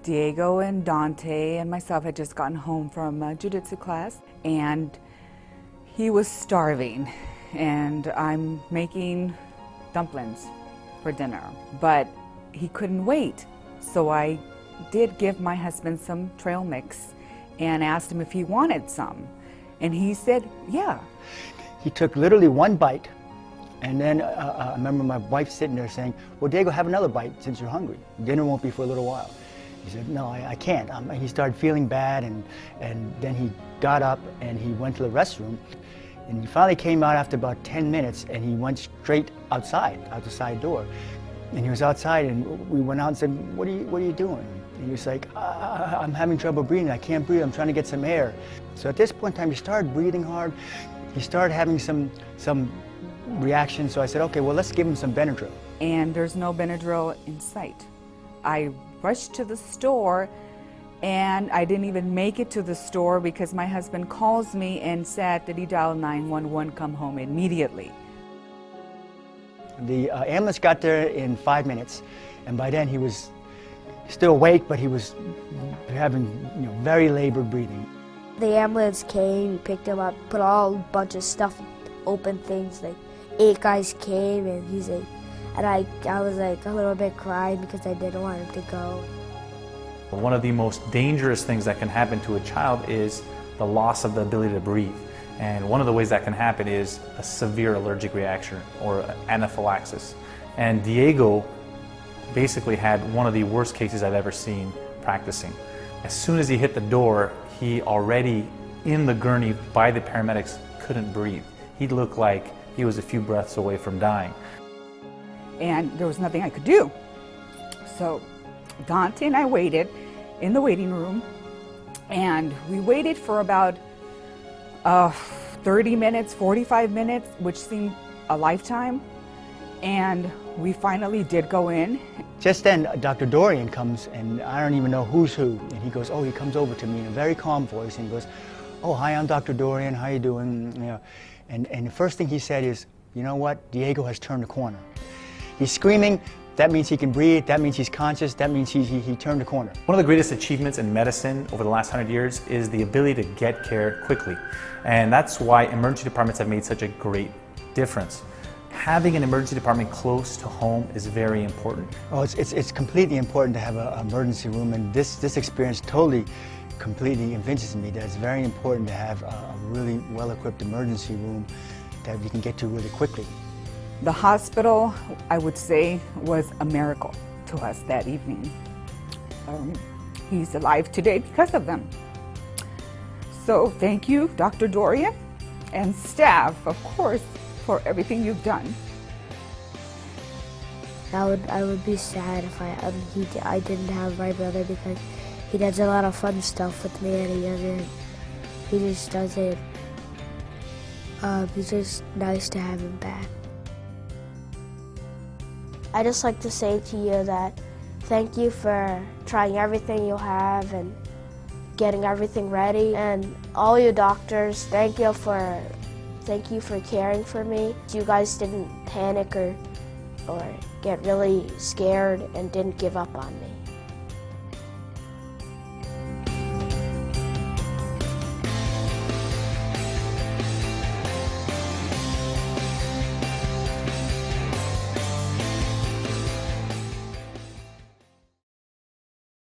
Diego and Dante and myself had just gotten home from jiu-jitsu class, and he was starving, and I'm making dumplings for dinner, but he couldn't wait. So I did give my husband some trail mix and asked him if he wanted some, and he said, yeah. He took literally one bite, and then I remember my wife sitting there saying, well, Diego, have another bite since you're hungry. Dinner won't be for a little while. He said, no, I can't. He started feeling bad, and then he got up and he went to the restroom, and he finally came out after about 10 minutes, and he went straight outside, out the side door. And he was outside, and we went out and said, what are you doing? And he was like, I'm having trouble breathing. I can't breathe. I'm trying to get some air. So at this point in time, he started breathing hard. He started having some reaction. So I said, okay, well, let's give him some Benadryl. And there's no Benadryl in sight. I rushed to the store, and I didn't even make it to the store because my husband calls me and said that he dialed 911, come home immediately. The ambulance got there in 5 minutes, and by then he was still awake, but he was having very labored breathing. The ambulance came, he picked him up, put a bunch of stuff, open things, like 8 guys came, and he's like, and I was like a little bit crying because I didn't want him to go. One of the most dangerous things that can happen to a child is the loss of the ability to breathe. And one of the ways that can happen is a severe allergic reaction or anaphylaxis. And Diego basically had one of the worst cases I've ever seen practicing. As soon as he hit the door, he already, in the gurney by the paramedics, couldn't breathe. He looked like he was a few breaths away from dying. And there was nothing I could do. So Dante and I waited in the waiting room, and we waited for about 30 minutes, 45 minutes, which seemed a lifetime, and we finally did go in. Just then, Dr. Dorian comes, and I don't even know who's who, and he goes, oh, he comes over to me in a very calm voice, and he goes, oh, hi, I'm Dr. Dorian, how you doing? And the first thing he said is, you know what, Diego has turned the corner. He's screaming. That means he can breathe, that means he's conscious, that means he turned the corner. One of the greatest achievements in medicine over the last 100 years is the ability to get care quickly. And that's why emergency departments have made such a great difference. Having an emergency department close to home is very important. Oh, it's completely important to have an emergency room, and this experience completely convinces me that it's very important to have a really well-equipped emergency room that you can get to really quickly. The hospital, I would say, was a miracle to us that evening. He's alive today because of them. So thank you, Dr. Dorian, and staff, of course, for everything you've done. I would be sad if I didn't have my brother, because he does a lot of fun stuff with me, and he just does it. It's just nice to have him back. I just like to say to you that thank you for trying everything you have and getting everything ready, and all you doctors, thank you for caring for me. You guys didn't panic or get really scared and didn't give up on me.